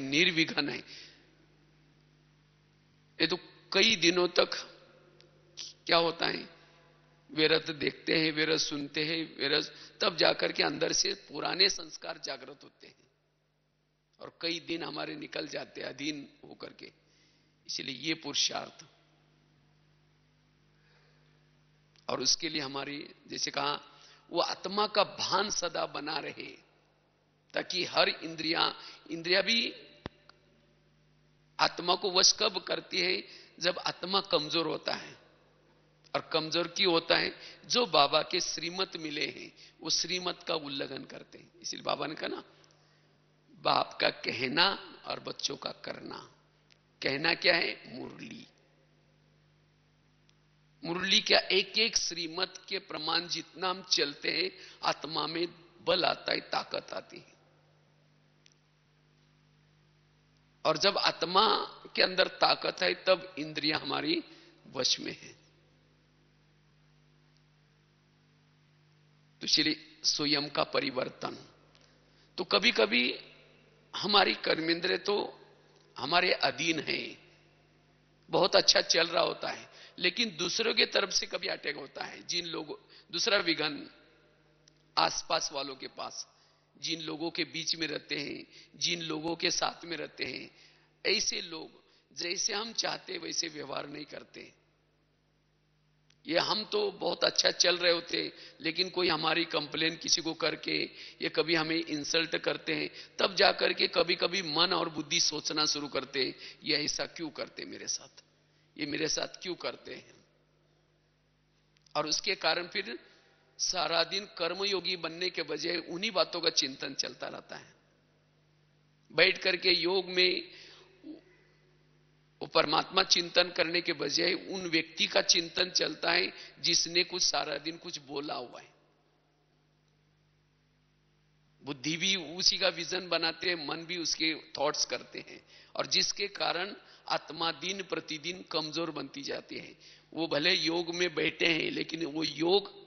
निर्विघ्न है। ये तो कई दिनों तक क्या होता है, विरत देखते हैं, विरत सुनते हैं, विरत, तब जाकर के अंदर से पुराने संस्कार जागृत होते हैं और कई दिन हमारे निकल जाते हैं अधीन होकर के। इसलिए ये पुरुषार्थ, और उसके लिए हमारी, जैसे कहा, वो आत्मा का भान सदा बना रहे, ताकि हर इंद्रिया भी आत्मा को वश कब करती है, जब आत्मा कमजोर होता है। और कमजोर क्यों होता है? जो बाबा के श्रीमत मिले हैं वो श्रीमत का उल्लंघन करते हैं। इसलिए बाबा ने कहा ना, बाप का कहना और बच्चों का करना। कहना क्या है? मुरली। मुरली क्या? एक एक श्रीमत के प्रमाण जितना हम चलते हैं, आत्मा में बल आता है, ताकत आती है। और जब आत्मा के अंदर ताकत है, तब इंद्रियां हमारी वश में है। तो इसलिए स्वयं का परिवर्तन। तो कभी कभी हमारी कर्मेंद्र तो हमारे अधीन है, बहुत अच्छा चल रहा होता है, लेकिन दूसरों की तरफ से कभी अटैक होता है। जिन लोगों, दूसरा विघन आसपास वालों के पास, जिन लोगों के बीच में रहते हैं, जिन लोगों के साथ में रहते हैं, ऐसे लोग जैसे हम चाहते वैसे व्यवहार नहीं करते। ये हम तो बहुत अच्छा चल रहे होते, लेकिन कोई हमारी कंप्लेन किसी को करके, ये कभी हमें इंसल्ट करते हैं, तब जाकर के कभी कभी मन और बुद्धि सोचना शुरू करते, ये ऐसा क्यों करते मेरे साथ, ये मेरे साथ क्यों करते हैं। और उसके कारण फिर सारा दिन कर्मयोगी बनने के बजाय उन्हीं बातों का चिंतन चलता रहता है। बैठ करके योग में वो परमात्मा चिंतन करने के बजाय उन व्यक्ति का चिंतन चलता है जिसने कुछ सारा दिन कुछ बोला हुआ है। बुद्धि भी उसी का विजन बनाते हैं, मन भी उसके थॉट्स करते हैं, और जिसके कारण आत्मा दिन प्रतिदिन कमजोर बनती जाती है। वो भले योग में बैठे हैं, लेकिन वो योग,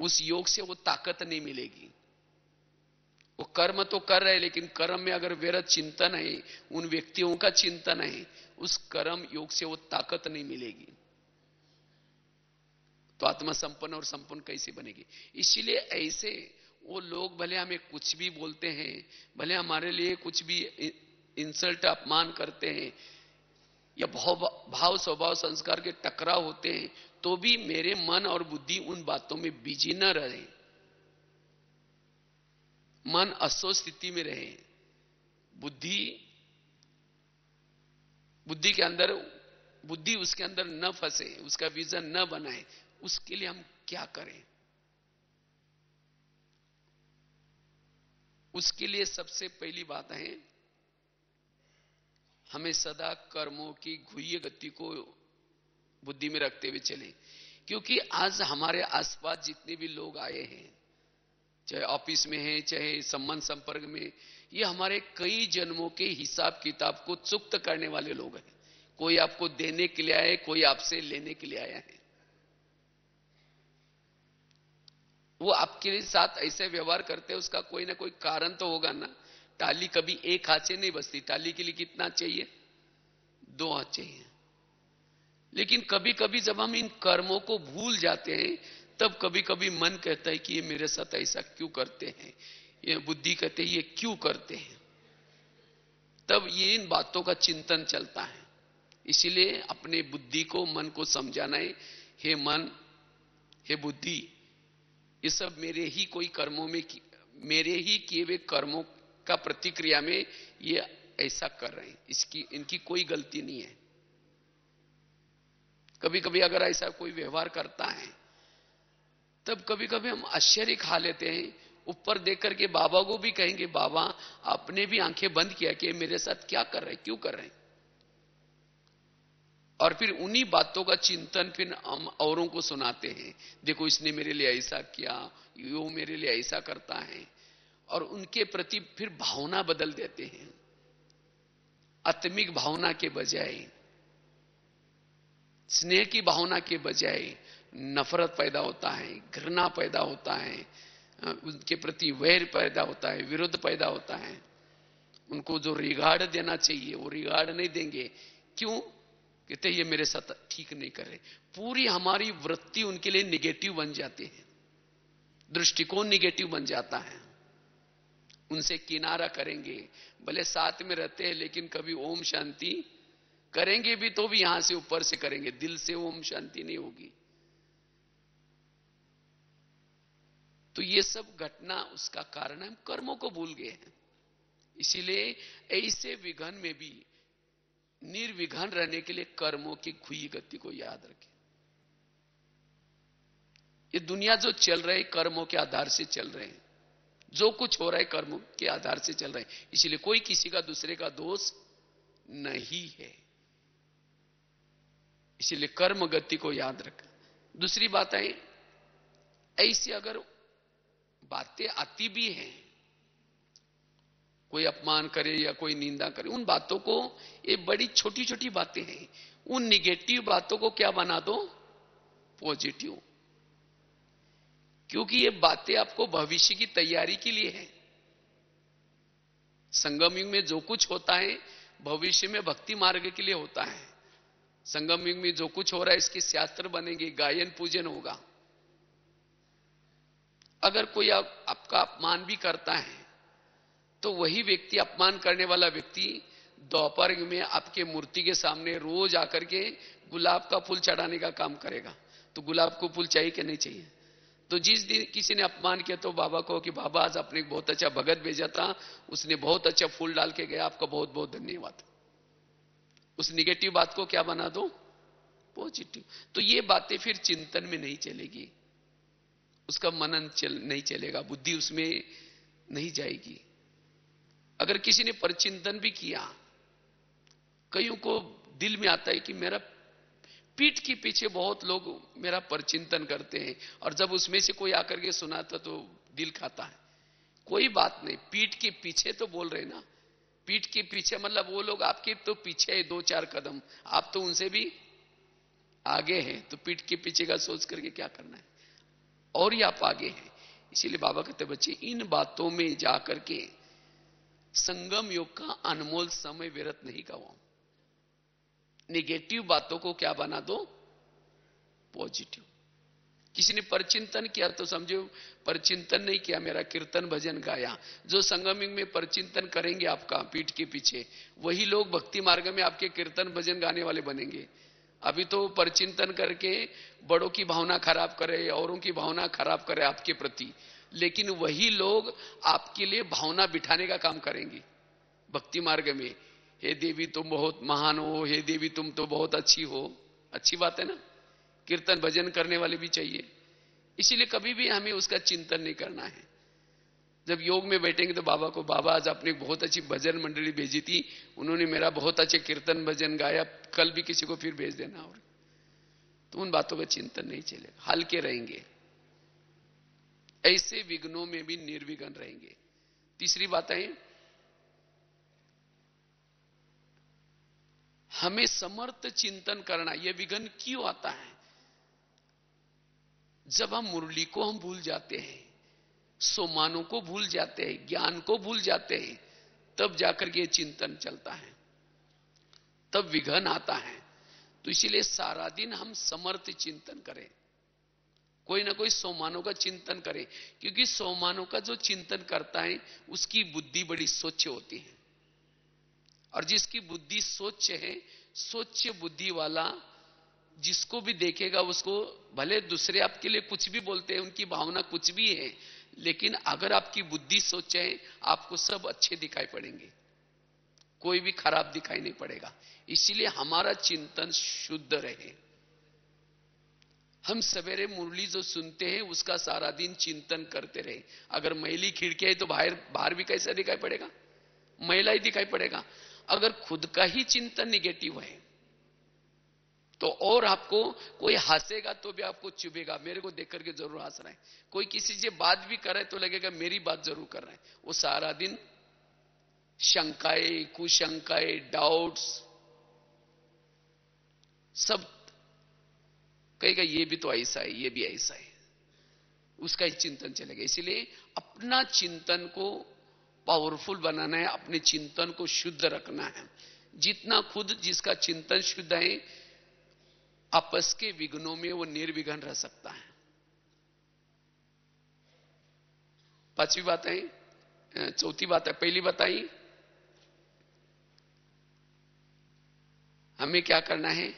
उस योग से वो ताकत नहीं मिलेगी। वो कर्म तो कर रहे, लेकिन कर्म में अगर विरत चिंतन है, उन व्यक्तियों का चिंतन है, उस कर्म योग से वो ताकत नहीं मिलेगी। तो आत्मा संपन्न और संपन्न कैसे बनेगी? इसीलिए ऐसे वो लोग भले हमें कुछ भी बोलते हैं, भले हमारे लिए कुछ भी इंसल्ट अपमान करते हैं, या भाव स्वभाव संस्कार के टकराव होते हैं, तो भी मेरे मन और बुद्धि उन बातों में बिजी न रहे, मन असो स्थिति में रहे। बुद्धि के अंदर, बुद्धि उसके अंदर न फंसे, उसका विजन न बनाए, उसके लिए हम क्या करें? उसके लिए सबसे पहली बात है, हमें सदा कर्मों की गुह्य गति को बुद्धि में रखते हुए चलें। क्योंकि आज हमारे आसपास जितने भी लोग आए हैं, चाहे ऑफिस में है, चाहे संबंध संपर्क में, ये हमारे कई जन्मों के हिसाब किताब को चुक्त करने वाले लोग हैं। कोई आपको देने के लिए आया है, कोई आपसे लेने के लिए आया है। वो आपके साथ ऐसे व्यवहार करते हैं, उसका कोई ना कोई कारण तो होगा ना। टाली कभी एक हाथ से नहीं बसती, टाली के लिए कितना चाहिए? 2 हाथ चाहिए। लेकिन कभी कभी जब हम इन कर्मों को भूल जाते हैं, तब कभी कभी मन कहता है कि ये मेरे साथ ऐसा क्यों करते हैं, ये बुद्धि कहते हैं ये क्यों करते हैं। तब ये इन बातों का चिंतन चलता है। इसीलिए अपने बुद्धि को, मन को समझाना है, हे मन, हे बुद्धि, ये सब मेरे ही कोई कर्मों में, मेरे ही किए हुए कर्मों का प्रतिक्रिया में ये ऐसा कर रहे हैं, इनकी कोई गलती नहीं है। कभी कभी अगर ऐसा कोई व्यवहार करता है, तब कभी कभी हम आश्चर्य खा लेते हैं। ऊपर देख करके बाबा को भी कहेंगे, बाबा आपने भी आंखें बंद किया कि मेरे साथ क्या कर रहे हैं, क्यों कर रहे हैं। और फिर उन्हीं बातों का चिंतन फिर हम औरों को सुनाते हैं, देखो इसने मेरे लिए ऐसा किया, वो मेरे लिए ऐसा करता है, और उनके प्रति फिर भावना बदल देते हैं। आत्मिक भावना के बजाय, स्नेह की भावना के बजाय नफरत पैदा होता है, घृणा पैदा होता है, उनके प्रति वैर पैदा होता है, विरोध पैदा होता है। उनको जो रिगार्ड देना चाहिए वो रिगार्ड नहीं देंगे। क्यों? कहते ये मेरे साथ ठीक नहीं कर रहे। पूरी हमारी वृत्ति उनके लिए निगेटिव बन जाती है, दृष्टिकोण निगेटिव बन जाता है। उनसे किनारा करेंगे, भले साथ में रहते हैं लेकिन कभी ओम शांति करेंगे भी तो भी यहां से ऊपर से करेंगे, दिल से ओम शांति नहीं होगी। तो ये सब घटना उसका कारण है, हम कर्मों को भूल गए हैं। इसीलिए ऐसे विघन में भी निर्विघन रहने के लिए कर्मों की खुई गति को याद रखें। ये दुनिया जो चल रही है कर्मों के आधार से चल रहे हैं, जो कुछ हो रहा है कर्मों के आधार से चल रहा है। इसलिए कोई किसी का दूसरे का दोष नहीं है। इसलिए कर्म गति को याद रखें। दूसरी बात है, ऐसी अगर बातें आती भी हैं, कोई अपमान करे या कोई निंदा करे, उन बातों को, ये बड़ी छोटी छोटी बातें हैं, उन निगेटिव बातों को क्या बना दो? पॉजिटिव। क्योंकि ये बातें आपको भविष्य की तैयारी के लिए है। संगम युग में जो कुछ होता है भविष्य में भक्ति मार्ग के लिए होता है। संगम युग में जो कुछ हो रहा है इसके शास्त्र बनेंगे, गायन पूजन होगा। अगर कोई आपका अपमान भी करता है तो वही व्यक्ति, अपमान करने वाला व्यक्ति, दोपहर में आपके मूर्ति के सामने रोज आकर के गुलाब का फूल चढ़ाने का काम करेगा। तो गुलाब को फूल चाहिए कि नहीं चाहिए? तो जिस दिन किसी ने अपमान किया तो बाबा को कि बाबा आज आपने एक बहुत अच्छा भगत भेजा था, उसने बहुत अच्छा फूल डाल के गया, आपका बहुत बहुत धन्यवाद। उस निगेटिव बात को क्या बना दो? पॉजिटिव। तो ये बातें फिर चिंतन में नहीं चलेगी, उसका मनन नहीं चलेगा, बुद्धि उसमें नहीं जाएगी। अगर किसी ने परचिंतन भी किया, कईयों को दिल में आता है कि मेरा पीठ के पीछे बहुत लोग मेरा परचिंतन करते हैं, और जब उसमें से कोई आकर के सुनाता तो दिल खाता है। कोई बात नहीं, पीठ के पीछे तो बोल रहे ना, पीठ के पीछे मतलब वो लोग आपके तो पीछे है 2-4 कदम, आप तो उनसे भी आगे हैं। तो पीठ के पीछे का सोच करके क्या करना है, और ही आप आगे हैं। इसीलिए बाबा कहते बच्चे इन बातों में जाकर के संगम योग का अनमोल समय व्यर्थ नहीं गवाओ। निगेटिव बातों को क्या बना दो? पॉजिटिव। किसी ने परचिंतन किया तो समझो परचिंतन नहीं किया, मेरा कीर्तन भजन गाया। जो संगम युग में परचिंतन करेंगे आपका पीठ के पीछे, वही लोग भक्ति मार्ग में आपके कीर्तन भजन गाने वाले बनेंगे। अभी तो परचिंतन करके बड़ों की भावना खराब करे, औरों की भावना खराब करे आपके प्रति, लेकिन वही लोग आपके लिए भावना बिठाने का काम करेंगे भक्ति मार्ग में। हे देवी तुम बहुत महान हो, हे देवी तुम तो बहुत अच्छी हो। अच्छी बात है ना, कीर्तन भजन करने वाले भी चाहिए। इसीलिए कभी भी हमें उसका चिंतन नहीं करना है। जब योग में बैठेंगे तो बाबा को, बाबा आज आपने बहुत अच्छी भजन मंडली भेजी थी, उन्होंने मेरा बहुत अच्छे कीर्तन भजन गाया, कल भी किसी को फिर भेज देना। और तो उन बातों का चिंतन नहीं चलेगा, हल्के रहेंगे। ऐसे विघ्नों में भी निर्विघ्न रहेंगे। तीसरी बात है, हमें समर्थ चिंतन करना। यह विघ्न क्यों आता है? जब हम मुरली को हम भूल जाते हैं, सोमानों को भूल जाते हैं, ज्ञान को भूल जाते हैं, तब जाकर के चिंतन चलता है, तब विघ्न आता है। तो इसीलिए सारा दिन हम समर्थ चिंतन करें, कोई ना कोई सोमानों का चिंतन करें। क्योंकि सोमानों का जो चिंतन करता है उसकी बुद्धि बड़ी स्वच्छ होती है, और जिसकी बुद्धि स्वच्छ है, स्वच्छ बुद्धि वाला जिसको भी देखेगा उसको, भले दूसरे आपके लिए कुछ भी बोलते हैं, उनकी भावना कुछ भी है, लेकिन अगर आपकी बुद्धि स्वच्छ है आपको सब अच्छे दिखाई पड़ेंगे, कोई भी खराब दिखाई नहीं पड़ेगा। इसीलिए हमारा चिंतन शुद्ध रहे। हम सवेरे मुरली जो सुनते हैं उसका सारा दिन चिंतन करते रहे। अगर मैली खिड़की है तो बाहर भी कैसा दिखाई पड़ेगा? मैला ही दिखाई पड़ेगा। अगर खुद का ही चिंतन निगेटिव है तो और आपको, कोई हंसेगा तो भी आपको चुभेगा, मेरे को देख करके जरूर हंस रहा है। कोई किसी से बात भी कर रहा है तो लगेगा मेरी बात जरूर कर रहा है। वो सारा दिन शंकाएं, कुशंकाएं, डाउट्स सब कहेगा, ये भी तो ऐसा है, ये भी ऐसा है। उसका ही चिंतन चलेगा। इसीलिए अपना चिंतन को पावरफुल बनाना है, अपने चिंतन को शुद्ध रखना है। जितना खुद जिसका चिंतन शुद्ध है, आपस के विघ्नों में वो निर्विघ्न रह सकता है। पांचवी बात है, चौथी बात है, पहली बताई हमें क्या करना है,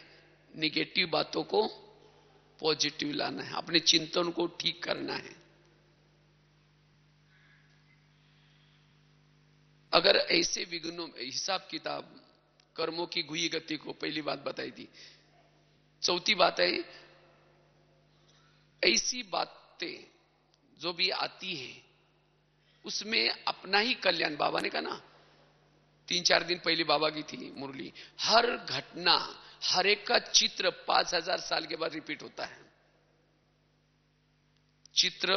निगेटिव बातों को पॉजिटिव लाना है, अपने चिंतन को ठीक करना है। अगर ऐसे विघ्नों में हिसाब किताब कर्मों की घुई गति को पहली बात बताई थी। चौथी बात है, ऐसी बातें जो भी आती है उसमें अपना ही कल्याण, बाबा ने कहा ना 3-4 दिन पहले बाबा की थी मुरली, हर घटना हर एक का चित्र 5000 साल के बाद रिपीट होता है। चित्र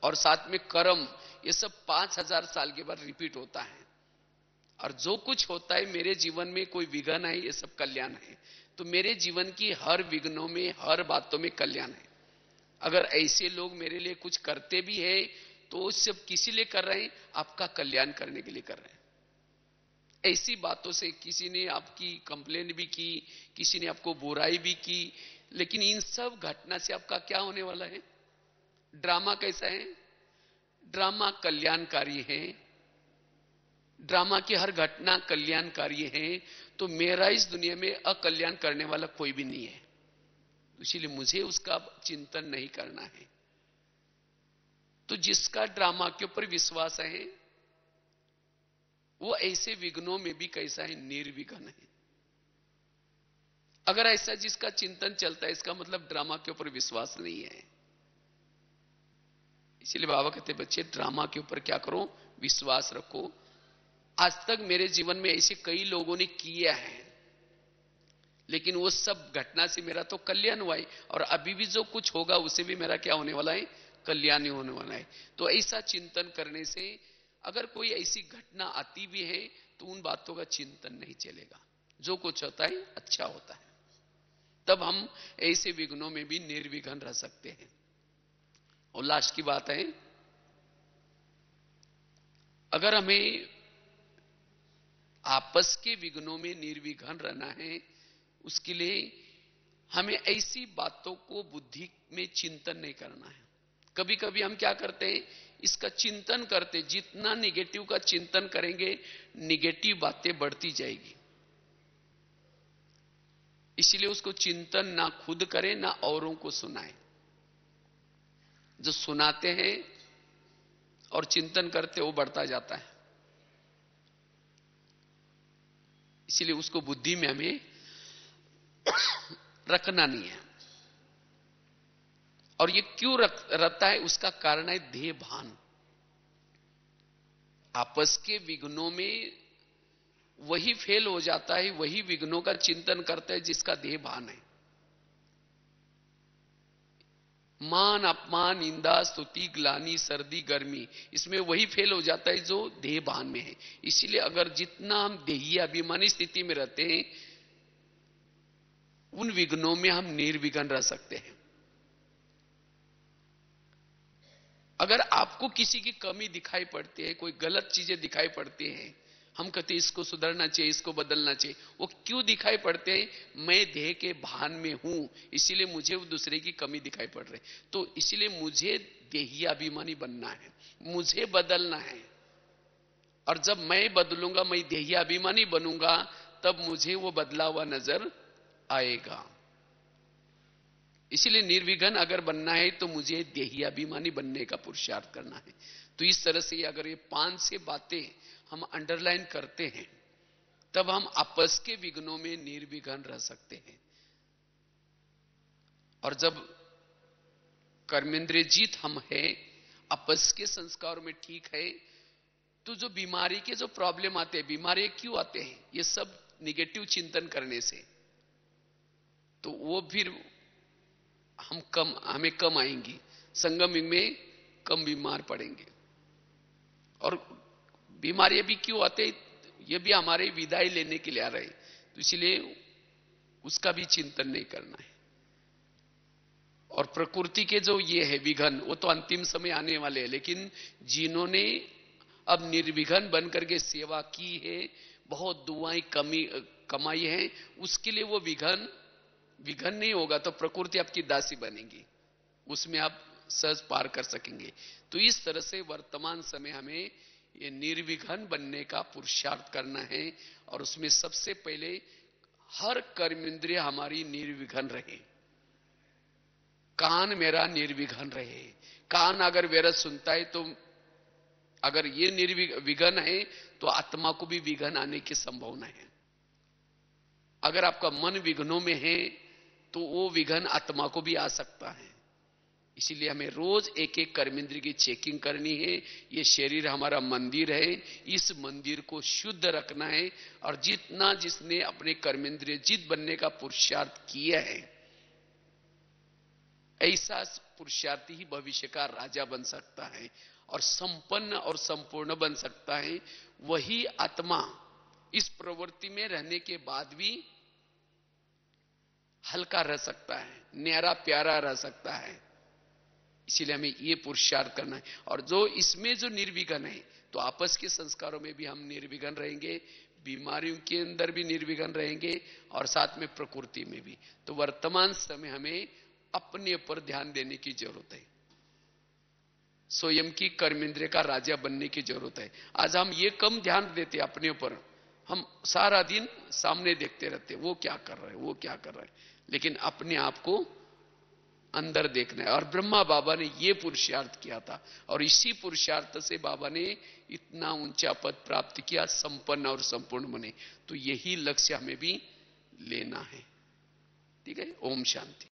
और साथ में कर्म, ये सब 5000 साल के बाद रिपीट होता है। और जो कुछ होता है मेरे जीवन में, कोई विघ्न है, ये सब कल्याण है। तो मेरे जीवन की हर विघ्नों में, हर बातों में कल्याण है। अगर ऐसे लोग मेरे लिए कुछ करते भी है तो सिर्फ किसी लिए कर रहे हैं, आपका कल्याण करने के लिए कर रहे हैं। ऐसी बातों से किसी ने आपकी कंप्लेन भी की, किसी ने आपको बुराई भी की, लेकिन इन सब घटना से आपका क्या होने वाला है? ड्रामा कैसा है? ड्रामा कल्याणकारी है। ड्रामा की हर घटना कल्याणकारी है। तो मेरा इस दुनिया में अकल्याण करने वाला कोई भी नहीं है, इसीलिए मुझे उसका चिंतन नहीं करना है। तो जिसका ड्रामा के ऊपर विश्वास है वो ऐसे विघ्नों में भी कैसा है? निर्विघ्न है। अगर ऐसा जिसका चिंतन चलता है, इसका मतलब ड्रामा के ऊपर विश्वास नहीं है। इसीलिए बाबा कहते बच्चे ड्रामा के ऊपर क्या करो? विश्वास रखो। आज तक मेरे जीवन में ऐसे कई लोगों ने किया है, लेकिन वो सब घटना से मेरा तो कल्याण हुआ है, और अभी भी जो कुछ होगा उसे भी मेरा क्या होने वाला है? कल्याण ही होने वाला है। तो ऐसा चिंतन करने से अगर कोई ऐसी घटना आती भी है तो उन बातों का चिंतन नहीं चलेगा। जो कुछ होता है अच्छा होता है, तब हम ऐसे विघ्नों में भी निर्विघ्न रह सकते हैं। और लास्ट की बात है, अगर हमें आपस के विघ्नों में निर्विघ्न रहना है, उसके लिए हमें ऐसी बातों को बुद्धि में चिंतन नहीं करना है। कभी कभी हम क्या करते हैं, इसका चिंतन करते, जितना निगेटिव का चिंतन करेंगे निगेटिव बातें बढ़ती जाएगी। इसलिए उसको चिंतन ना खुद करें ना औरों को सुनाएं। जो सुनाते हैं और चिंतन करते वो बढ़ता जाता है। इसलिए उसको बुद्धि में हमें रखना नहीं है। और ये क्यों रहता है? उसका कारण है देह भान। आपस के विघ्नों में वही फेल हो जाता है, वही विघ्नों का चिंतन करता है जिसका देह भान है। मान अपमान निंदा स्तुति ग्लानि सर्दी गर्मी, इसमें वही फेल हो जाता है जो देह भान में है। इसीलिए अगर जितना हम देही अभिमानी स्थिति में रहते हैं, उन विघ्नों में हम निर्विघ्न रह सकते हैं। अगर आपको किसी की कमी दिखाई पड़ती है, कोई गलत चीजें दिखाई पड़ती हैं, हम कहते हैं इसको सुधरना चाहिए, इसको बदलना चाहिए। वो क्यों दिखाई पड़ते हैं? मैं देह के भान में हूं, इसीलिए मुझे वो दूसरे की कमी दिखाई पड़ रही। तो इसीलिए मुझे देही अभिमानी बनना है, मुझे बदलना है। और जब मैं बदलूंगा, मैं देही अभिमानी बनूंगा, तब मुझे वो बदला हुआ नजर आएगा। इसीलिए निर्विघ्न अगर बनना है तो मुझे देही अभिमानी बनने का पुरुषार्थ करना है। तो इस तरह से अगर ये 5-6 बातें हम अंडरलाइन करते हैं, तब हम आपस के विघ्नों में निर्विघ्न रह सकते हैं। और जब कर्मेंद्रिय जीत हम है, आपस के संस्कार में ठीक है, तो जो बीमारी के जो प्रॉब्लम आते हैं, बीमारी क्यों आते हैं? ये सब निगेटिव चिंतन करने से। तो वो फिर हमें कम आएंगी, संगम में कम बीमार पड़ेंगे। और बीमारियां भी क्यों आते? ये भी हमारे विदाई लेने के लिए आ रहे, तो इसलिए उसका भी चिंतन नहीं करना है। और प्रकृति के जो ये है विघन, वो तो अंतिम समय आने वाले हैं, लेकिन जिन्होंने अब निर्विघन बन करके सेवा की है, बहुत दुआएं कमाई है, उसके लिए वो विघन नहीं होगा तो प्रकृति आपकी दासी बनेगी, उसमें आप सहज पार कर सकेंगे। तो इस तरह से वर्तमान समय हमें ये निर्विघन बनने का पुरुषार्थ करना है, और उसमें सबसे पहले हर कर्मेंद्रिय हमारी निर्विघन रहे। कान मेरा निर्विघन रहे, कान अगर मेरा सुनता है तो अगर ये निर्विघन है तो आत्मा को भी विघन आने की संभावना है। अगर आपका मन विघ्नों में है तो वो विघन आत्मा को भी आ सकता है। इसीलिए हमें रोज एक एक कर्मेंद्रिय की चेकिंग करनी है। ये शरीर हमारा मंदिर है, इस मंदिर को शुद्ध रखना है, और जितना जिसने अपने कर्मेंद्रिय जित बनने का पुरुषार्थ किया है, ऐसा पुरुषार्थी ही भविष्य का राजा बन सकता है और संपन्न और संपूर्ण बन सकता है। वही आत्मा इस प्रवृत्ति में रहने के बाद भी हल्का रह सकता है, न्यारा प्यारा रह सकता है। इसीलिए हमें ये पुरुषार्थ करना है। और जो इसमें जो निर्विघन है, तो आपस के संस्कारों में भी हम निर्विघन रहेंगे, बीमारियों के अंदर भी निर्विघन रहेंगे, और साथ में प्रकृति में भी। तो वर्तमान समय हमें अपने ऊपर ध्यान देने की जरूरत है, स्वयं की कर्मेंद्रिय का राजा बनने की जरूरत है। आज हम ये कम ध्यान देते अपने ऊपर, हम सारा दिन सामने देखते रहते, वो क्या कर रहे हैं, वो क्या कर रहे हैं, लेकिन अपने आप को अंदर देखना है। और ब्रह्मा बाबा ने ये पुरुषार्थ किया था, और इसी पुरुषार्थ से बाबा ने इतना ऊंचा पद प्राप्त किया, संपन्न और संपूर्ण बने। तो यही लक्ष्य हमें भी लेना है। ठीक है, ओम शांति।